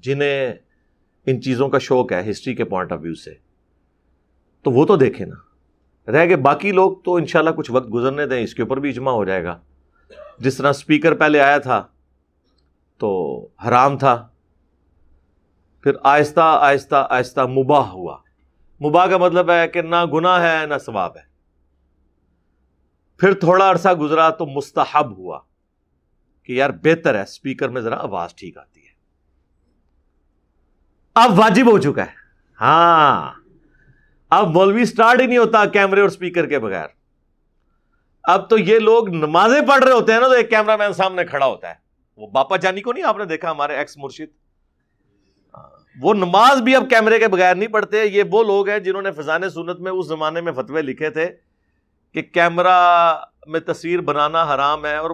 جنہیں ان چیزوں کا شوق ہے ہسٹری کے پوائنٹ آف ویو سے، تو وہ تو دیکھیں نا. رہ گئے باقی لوگ تو انشاءاللہ کچھ وقت گزرنے دیں، اس کے اوپر بھی اجماع ہو جائے گا. جس طرح سپیکر پہلے آیا تھا تو حرام تھا، پھر آہستہ آہستہ آہستہ مباح ہوا. مباح کا مطلب ہے کہ نہ گناہ ہے نہ ثواب ہے. پھر تھوڑا عرصہ گزرا تو مستحب ہوا کہ یار بہتر ہے سپیکر میں ذرا آواز ٹھیک آتی ہے. اب واجب ہو چکا ہے. ہاں اب مولوی سٹارٹ ہی نہیں ہوتا کیمرے اور سپیکر کے بغیر. اب تو یہ لوگ نمازیں پڑھ رہے ہوتے ہیں نا تو ایک کیمرہ مین سامنے کھڑا ہوتا ہے. وہ باپا جانی کو نہیں آپ نے دیکھا، ہمارے ایکس مرشد، وہ نماز بھی اب کیمرے کے بغیر نہیں پڑھتے. یہ وہ لوگ ہیں جنہوں نے فضان سنت میں اس زمانے میں فتوے لکھے تھے کہ کیمرہ میں تصویر بنانا حرام ہے اور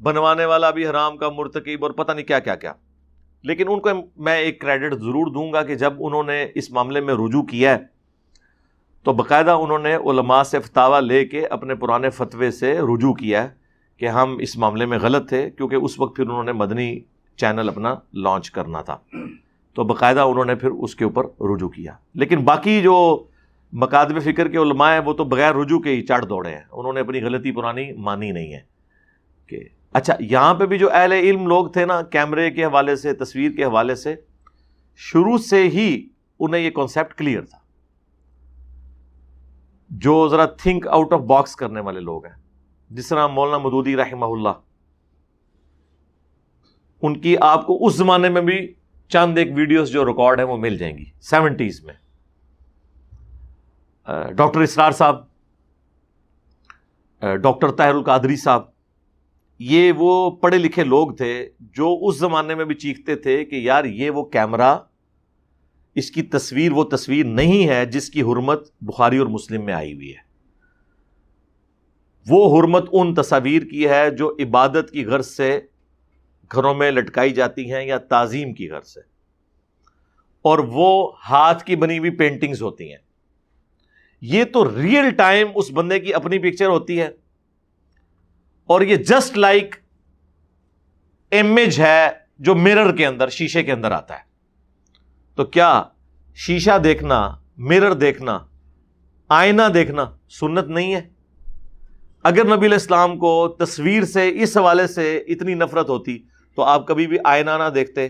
بنوانے والا بھی حرام کا مرتکب اور پتہ نہیں کیا کیا کیا. لیکن ان کو میں ایک کریڈٹ ضرور دوں گا کہ جب انہوں نے اس معاملے میں رجوع کیا ہے تو باقاعدہ انہوں نے علماء سے فتاویٰ لے کے اپنے پرانے فتوے سے رجوع کیا ہے کہ ہم اس معاملے میں غلط تھے، کیونکہ اس وقت پھر انہوں نے مدنی چینل اپنا لانچ کرنا تھا تو باقاعدہ انہوں نے پھر اس کے اوپر رجوع کیا. لیکن باقی جو مکاتب فکر کے علماء ہیں وہ تو بغیر رجوع کے ہی چڑھ دوڑے ہیں، انہوں نے اپنی غلطی پرانی مانی نہیں ہے. کہ اچھا یہاں پہ بھی جو اہل علم لوگ تھے نا، کیمرے کے حوالے سے، تصویر کے حوالے سے شروع سے ہی انہیں یہ کانسیپٹ کلیئر تھا. جو ذرا تھنک آؤٹ آف باکس کرنے والے لوگ ہیں، جس طرح مولانا مودودی رحمہ اللہ، ان کی آپ کو اس زمانے میں بھی چند ایک ویڈیوز جو ریکارڈ ہیں وہ مل جائیں گی 70s میں. ڈاکٹر اسرار صاحب، ڈاکٹر طاہر القادری صاحب، یہ وہ پڑھے لکھے لوگ تھے جو اس زمانے میں بھی چیختے تھے کہ یار یہ وہ کیمرہ، اس کی تصویر وہ تصویر نہیں ہے جس کی حرمت بخاری اور مسلم میں آئی ہوئی ہے. وہ حرمت ان تصاویر کی ہے جو عبادت کی غرض سے گھروں میں لٹکائی جاتی ہیں یا تعظیم کی غرض سے، اور وہ ہاتھ کی بنی ہوئی پینٹنگز ہوتی ہیں. یہ تو ریئل ٹائم اس بندے کی اپنی پکچر ہوتی ہے، اور یہ جسٹ لائک امیج ہے جو مرر کے اندر، شیشے کے اندر آتا ہے. تو کیا شیشہ دیکھنا، مرر دیکھنا، آئینہ دیکھنا سنت نہیں ہے؟ اگر نبی علیہ السلام کو تصویر سے اس حوالے سے اتنی نفرت ہوتی تو آپ کبھی بھی آئینہ نہ دیکھتے.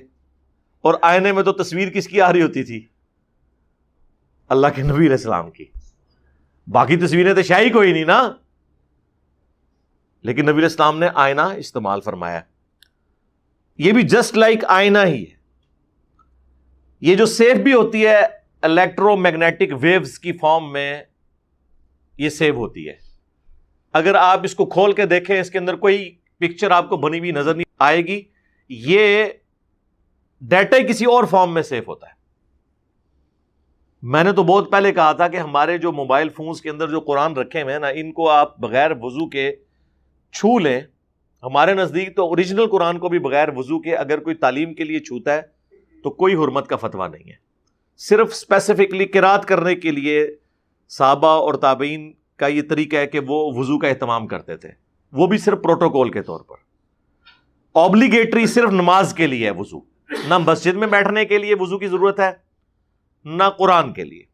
اور آئینے میں تو تصویر کس کی آ رہی ہوتی تھی؟ اللہ کے نبی علیہ السلام کی. باقی تصویریں تو شاہی کوئی نہیں نا. لیکن نبی علیہ السلام نے آئینہ استعمال فرمایا. یہ بھی جسٹ لائک آئینہ ہی ہے. یہ جو سیو بھی ہوتی ہے الیکٹرو میگنیٹک ویوز کی فارم میں یہ سیو ہوتی ہے. اگر آپ اس کو کھول کے دیکھیں اس کے اندر کوئی پکچر آپ کو بنی ہوئی نظر نہیں آئے گی. یہ ڈیٹا کسی اور فارم میں سیو ہوتا ہے. میں نے تو بہت پہلے کہا تھا کہ ہمارے جو موبائل فونز کے اندر جو قرآن رکھے ہوئے ہیں نا، ان کو آپ بغیر وضو کے چھو لیں. ہمارے نزدیک تو اوریجنل قرآن کو بھی بغیر وضو کے اگر کوئی تعلیم کے لیے چھوتا ہے تو کوئی حرمت کا فتویٰ نہیں ہے. صرف اسپیسیفکلی قرات کرنے کے لیے صحابہ اور تابعین کا یہ طریقہ ہے کہ وہ وضو کا اہتمام کرتے تھے، وہ بھی صرف پروٹوکول کے طور پر. اوبلیگیٹری صرف نماز کے لیے ہے وضو، نہ مسجد میں بیٹھنے کے لیے وضو کی ضرورت ہے نہ قرآن کے لیے.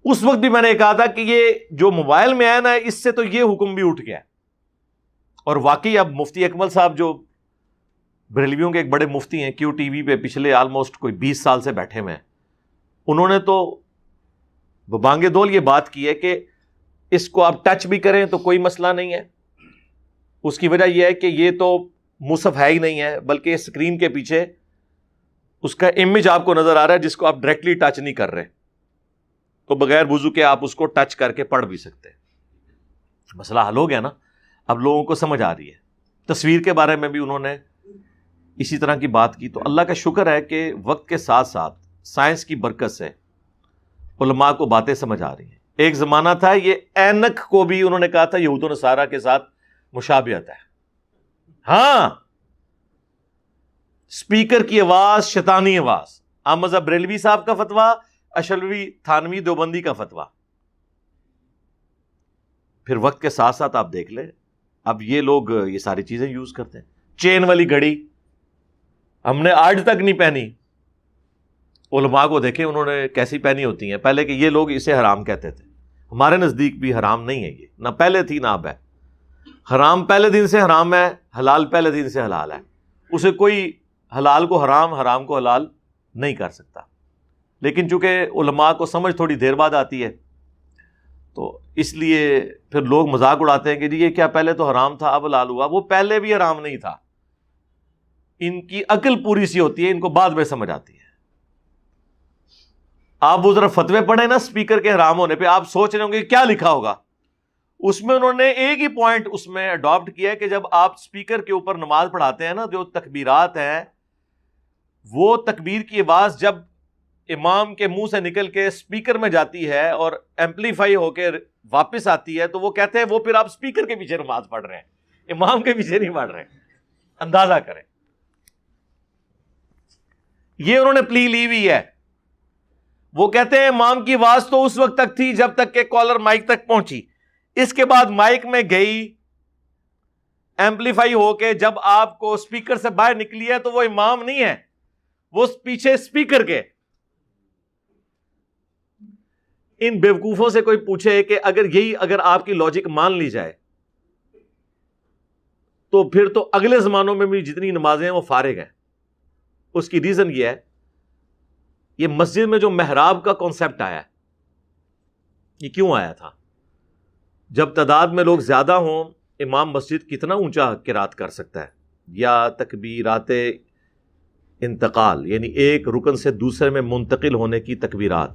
اس وقت بھی میں نے کہا تھا کہ یہ جو موبائل میں آیا نا، اس سے تو یہ حکم بھی اٹھ گیا. اور واقعی اب مفتی اکمل صاحب جو بریلویوں کے ایک بڑے مفتی ہیں، کیو ٹی وی پہ پچھلے آلموسٹ کوئی 20 سال سے بیٹھے ہوئے ہیں، انہوں نے تو بانگے دول یہ بات کی ہے کہ اس کو آپ ٹچ بھی کریں تو کوئی مسئلہ نہیں ہے. اس کی وجہ یہ ہے کہ یہ تو مصحف ہے ہی نہیں ہے، بلکہ اسکرین کے پیچھے اس کا امیج آپ کو نظر آ رہا ہے جس کو آپ ڈائریکٹلی ٹچ نہیں کر رہے، تو بغیر وضو کے آپ اس کو ٹچ کر کے پڑھ بھی سکتے. مسئلہ حل ہو گیا نا. اب لوگوں کو سمجھ آ رہی ہے. تصویر کے بارے میں بھی انہوں نے اسی طرح کی بات کی. تو اللہ کا شکر ہے کہ وقت کے ساتھ ساتھ سائنس کی برکت سے علماء کو باتیں سمجھ آ رہی ہیں. ایک زمانہ تھا یہ اینک کو بھی انہوں نے کہا تھا یہود و نصارہ کے ساتھ مشابہت ہے. ہاں، اسپیکر کی آواز شیطانی آواز. احمد بریلوی صاحب کا فتویٰ، اشلوی تھانوی دیوبندی کا فتویٰ. پھر وقت کے ساتھ ساتھ آپ دیکھ لیں اب یہ لوگ یہ ساری چیزیں یوز کرتے ہیں. چین والی گھڑی ہم نے آج تک نہیں پہنی. علماء کو دیکھیں انہوں نے کیسی پہنی ہوتی ہیں پہلے کہ یہ لوگ اسے حرام کہتے تھے. ہمارے نزدیک بھی حرام نہیں ہے یہ, نہ پہلے تھی نہ اب ہے. حرام پہلے دن سے حرام ہے, حلال پہلے دن سے حلال ہے. اسے کوئی حلال کو حرام, حرام کو حلال نہیں کر سکتا. لیکن چونکہ علماء کو سمجھ تھوڑی دیر بعد آتی ہے تو اس لیے پھر لوگ مذاق اڑاتے ہیں کہ جی یہ کیا پہلے تو حرام تھا اب حلال ہوا. وہ پہلے بھی حرام نہیں تھا. ان کی عقل پوری سی ہوتی ہے, ان کو بعد میں سمجھ آتی ہے. آپ وہ ذرا فتوے پڑھیں نا اسپیکر کے حرام ہونے پہ, آپ سوچ رہے ہوں گے کیا لکھا ہوگا. اس میں انہوں نے ایک ہی پوائنٹ اس میں اڈاپٹ کیا ہے کہ جب آپ اسپیکر کے اوپر نماز پڑھاتے ہیں نا, جو تکبیرات ہیں وہ تکبیر کی آواز جب امام کے منہ سے نکل کے اسپیکر میں جاتی ہے اور ایمپلیفائی ہو کے واپس آتی ہے تو وہ کہتے ہیں وہ پھر آپ اسپیکر کے پیچھے نماز پڑھ رہے ہیں, امام کے پیچھے نہیں پڑھ رہے. اندازہ کریں. یہ انہوں نے پلی لی ہوئی ہے. وہ کہتے ہیں امام کی آواز تو اس وقت تک تھی جب تک کہ کالر مائک تک پہنچی, اس کے بعد مائک میں گئی ایمپلیفائی ہو کے جب آپ کو اسپیکر سے باہر نکلی ہے تو وہ امام نہیں ہے, وہ پیچھے اسپیکر کے. ان بیوقوفوں سے کوئی پوچھے کہ اگر آپ کی لاجک مان لی جائے تو پھر تو اگلے زمانوں میں بھی جتنی نمازیں ہیں وہ فارغ ہیں. اس کی ریزن یہ ہے, یہ مسجد میں جو محراب کا کانسیپٹ آیا ہے یہ کیوں آیا تھا؟ جب تعداد میں لوگ زیادہ ہوں امام مسجد کتنا اونچا قرات کر سکتا ہے, یا تکبیرات انتقال یعنی ایک رکن سے دوسرے میں منتقل ہونے کی تکبیرات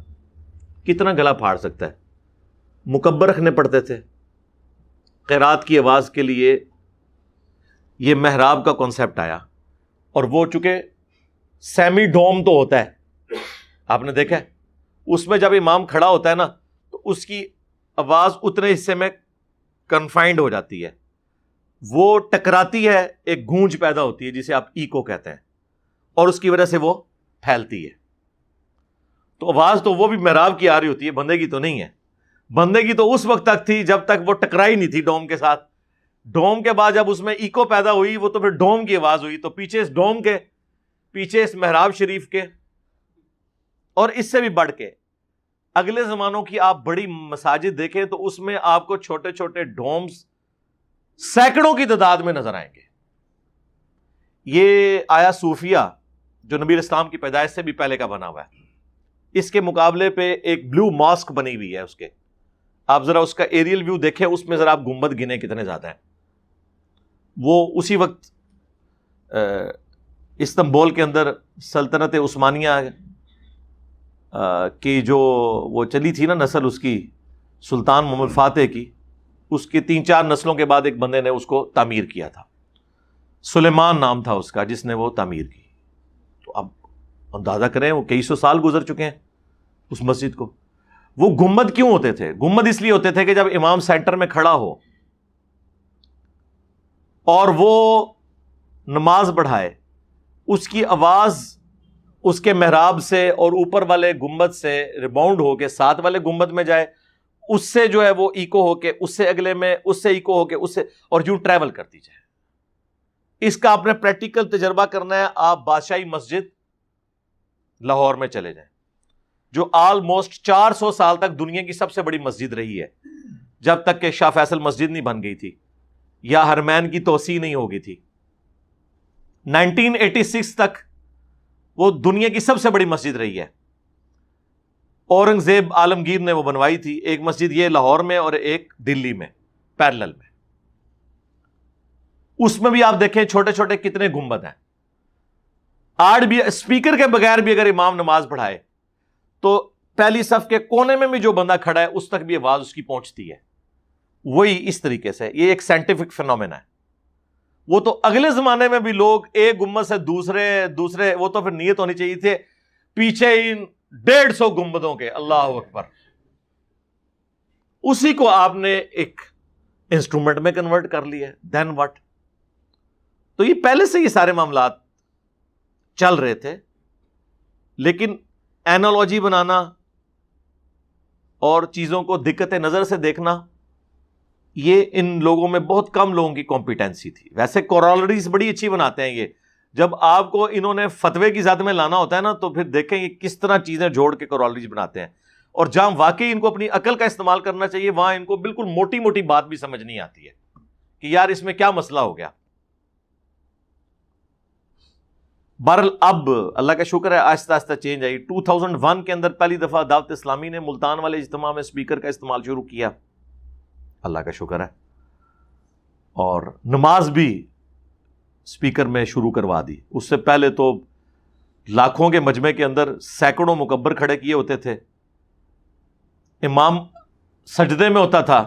کتنا گلا پھاڑ سکتا ہے. مکبر رکھنے پڑتے تھے قرات کی آواز کے لیے. یہ محراب کا کانسیپٹ آیا اور وہ چونکہ سیمی ڈوم تو ہوتا ہے, آپ نے دیکھا ہے اس میں جب امام کھڑا ہوتا ہے نا تو اس کی آواز اتنے حصے میں کنفائنڈ ہو جاتی ہے, وہ ٹکراتی ہے, ایک گونج پیدا ہوتی ہے جسے آپ ایکو کہتے ہیں, اور اس کی وجہ سے وہ پھیلتی ہے. تو آواز تو وہ بھی محراب کی آ رہی ہوتی ہے, بندے کی تو نہیں ہے. بندے کی تو اس وقت تک تھی جب تک وہ ٹکرائی نہیں تھی ڈوم کے ساتھ. ڈوم کے بعد جب اس میں ایکو پیدا ہوئی وہ تو پھر ڈوم کی آواز ہوئی. تو پیچھے اس ڈوم کے, پیچھے اس محراب شریف کے, اور اس سے بھی بڑھ کے اگلے زمانوں کی آپ بڑی مساجد دیکھیں تو اس میں آپ کو چھوٹے چھوٹے ڈومز سینکڑوں کی تعداد میں نظر آئیں گے. یہ آیا صوفیہ جو نبی اسلام کی پیدائش سے بھی پہلے کا بنا ہوا ہے. اس کے مقابلے پہ ایک بلو ماسک بنی ہوئی ہے اس کے, آپ ذرا اس کا ایریل ویو دیکھیں, اس میں ذرا آپ گنبد گنے کتنے زیادہ ہیں. وہ اسی وقت استنبول کے اندر سلطنت عثمانیہ کی جو وہ چلی تھی نا نسل اس کی, سلطان محمد فاتح کی, اس کے 3-4 نسلوں کے بعد ایک بندے نے اس کو تعمیر کیا تھا. سلیمان نام تھا اس کا جس نے وہ تعمیر کی. تو اب اندازہ کریں وہ کئی سو سال گزر چکے ہیں اس مسجد کو. وہ گنبد کیوں ہوتے تھے؟ گنبد اس لیے ہوتے تھے کہ جب امام سینٹر میں کھڑا ہو اور وہ نماز پڑھائے, اس کی آواز اس کے محراب سے اور اوپر والے گنبد سے ریباؤنڈ ہو کے ساتھ والے گنبد میں جائے, اس سے جو ہے وہ ایکو ہو کے اس سے اگلے میں, اس سے ایکو ہو کے اس سے, اور یوں ٹریول کرتی جائے. اس کا آپ نے پریکٹیکل تجربہ کرنا ہے. آپ بادشاہی مسجد لاہور میں چلے جائیں جو آلموسٹ 400 سال تک دنیا کی سب سے بڑی مسجد رہی ہے, جب تک کہ شاہ فیصل مسجد نہیں بن گئی تھی یا حرمین کی توسیع نہیں ہو گئی تھی. 1986 تک وہ دنیا کی سب سے بڑی مسجد رہی ہے. اورنگزیب عالمگیر نے وہ بنوائی تھی, ایک مسجد یہ لاہور میں اور ایک دلی میں پیرلل میں. اس میں بھی آپ دیکھیں چھوٹے چھوٹے کتنے گنبد ہیں. آج بھی اسپیکر کے بغیر بھی اگر امام نماز پڑھائے تو پہلی صف کے کونے میں بھی جو بندہ کھڑا ہے اس تک بھی آواز اس کی پہنچتی ہے. وہی اس طریقے سے یہ ایک سائنٹیفک فینومینا ہے. وہ تو اگلے زمانے میں بھی لوگ ایک گنبد سے دوسرے وہ تو پھر نیت ہونی چاہیے تھے پیچھے ان 150 گنبدوں کے, اللہ اکبر, اسی کو آپ نے ایک انسٹرومنٹ میں کنورٹ کر لیا. دین واٹ؟ تو یہ پہلے سے یہ سارے معاملات چل رہے تھے, لیکن اینالوجی بنانا اور چیزوں کو دقت نظر سے دیکھنا یہ ان لوگوں میں بہت کم لوگوں کی کمپیٹنسی تھی. ویسے کورالریز بڑی اچھی بناتے ہیں یہ, جب آپ کو انہوں نے فتوے کی ذات میں لانا ہوتا ہے نا، تو پھر دیکھیں یہ کس طرح چیزیں جوڑ کے کورالریز بناتے ہیں، اور جہاں واقعی ان کو اپنی عقل کا استعمال کرنا چاہیے وہاں ان کو بالکل موٹی موٹی بات بھی سمجھ نہیں آتی ہے کہ یار اس میں کیا مسئلہ ہو گیا۔ بہرحال اب اللہ کا شکر ہے آہستہ آہستہ چینج آئی۔ 2001 کے اندر پہلی دفعہ دعوت اسلامی نے ملتان والے اجتماع میں اسپیکر کا استعمال شروع کیا، اللہ کا شکر ہے، اور نماز بھی اسپیکر میں شروع کروا دی۔ اس سے پہلے تو لاکھوں کے مجمع کے اندر سینکڑوں مکبر کھڑے کیے ہوتے تھے، امام سجدے میں ہوتا تھا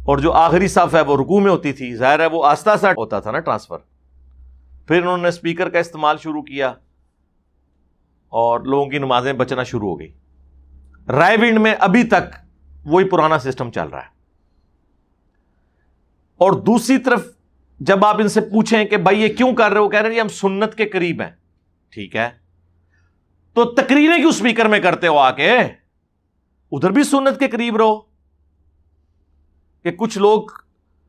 اور جو آخری صف ہے وہ رکوع میں ہوتی تھی، ظاہر ہے وہ آہستہ آہستہ ہوتا تھا نا ٹرانسفر۔ پھر انہوں نے اسپیکر کا استعمال شروع کیا اور لوگوں کی نمازیں بچنا شروع ہو گئی۔ رائے ونڈ میں ابھی تک وہی پرانا سسٹم چل رہا ہے، اور دوسری طرف جب آپ ان سے پوچھیں کہ بھائی یہ کیوں کر رہے ہو، کہہ رہے ہیں ہم سنت کے قریب ہیں۔ ٹھیک ہے، تو تقریریں کیوں اسپیکر میں کرتے ہو؟ آ کے ادھر بھی سنت کے قریب رہو، کہ کچھ لوگ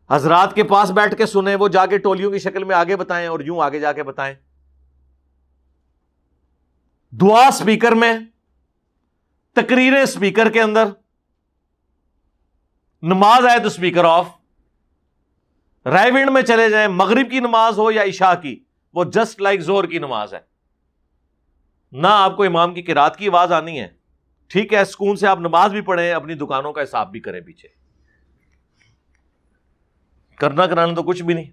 حضرات کے پاس بیٹھ کے سنیں، وہ جا کے ٹولیوں کی شکل میں آگے بتائیں اور یوں آگے جا کے بتائیں۔ دعا اسپیکر میں، تقریریں اسپیکر کے اندر، نماز آئے تو اسپیکر آف۔ رائے ونڈ میں چلے جائیں، مغرب کی نماز ہو یا عشاء کی، وہ جسٹ لائک ظہر کی نماز ہے، نہ آپ کو امام کی قرات کی آواز آنی ہے۔ ٹھیک ہے، سکون سے آپ نماز بھی پڑھیں، اپنی دکانوں کا حساب بھی کریں، پیچھے کرنا کرانا تو کچھ بھی نہیں،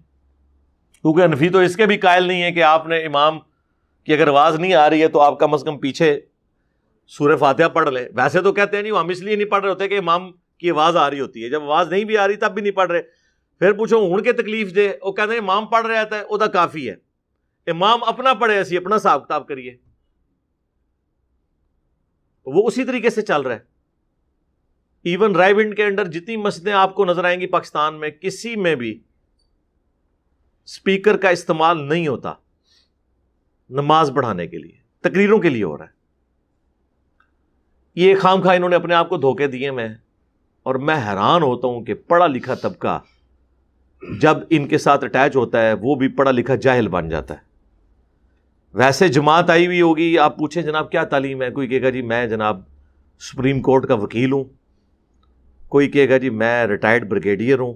کیونکہ حنفی تو اس کے بھی قائل نہیں ہے کہ آپ نے امام کی اگر آواز نہیں آ رہی ہے تو آپ کم از کم پیچھے سورہ فاتحہ پڑھ لیں۔ ویسے تو کہتے ہیں نہیں، ہم اس لیے نہیں پڑھ رہے ہوتے کہ امام کی آواز آ رہی ہوتی ہے، جب آواز نہیں بھی آ رہی تب بھی نہیں پڑھ رہے۔ پھر پوچھو ہون کے تکلیف دے، وہ کہتے ہیں امام پڑھ رہا ہے وہ کافی ہے، امام اپنا پڑھے، اسی اپنا حساب کتاب کریے۔ وہ اسی طریقے سے چل رہا ہے۔ ایون رائے ونڈ کے اندر جتنی مسجدیں آپ کو نظر آئیں گی پاکستان میں، کسی میں بھی اسپیکر کا استعمال نہیں ہوتا نماز پڑھانے کے لیے، تقریروں کے لیے ہو رہا ہے۔ یہ خام خواہ انہوں نے اپنے آپ کو دھوکے دیے میں، اور میں حیران ہوتا ہوں کہ پڑھا لکھا طبقہ جب ان کے ساتھ اٹیچ ہوتا ہے وہ بھی پڑھا لکھا جاہل بن جاتا ہے۔ ویسے جماعت آئی ہوئی ہوگی، آپ پوچھیں جناب کیا تعلیم ہے، کوئی کہے گا جی میں جناب سپریم کورٹ کا وکیل ہوں، کوئی کہے گا جی میں ریٹائرڈ بریگیڈیئر ہوں،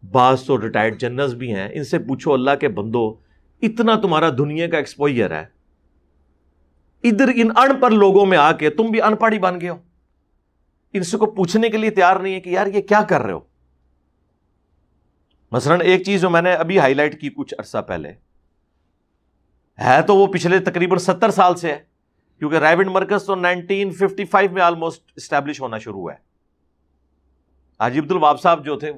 بعض تو ریٹائرڈ جنرلز بھی ہیں۔ ان سے پوچھو اللہ کے بندو، اتنا تمہارا دنیا کا ایکسپوئر ہے، ادھر ان ان پڑھ لوگوں میں آ کے تم بھی ان پڑھ ہی بن گئے ہو۔ ان سے کو پوچھنے کے لیے تیار نہیں ہے کہ یار یہ کیا کر رہے ہو۔ مثلا ایک چیز جو میں نے ابھی ہائی لائٹ کی کچھ عرصہ پہلے ہے، تو وہ پچھلے تقریباً 70 سال سے ہے، کیونکہ رائے ونڈ مرکز تو 1955 میں آلموسٹ اسٹیبلش ہونا شروع ہوا ہے۔ حاجی عبد الوہاب صاحب جو تھے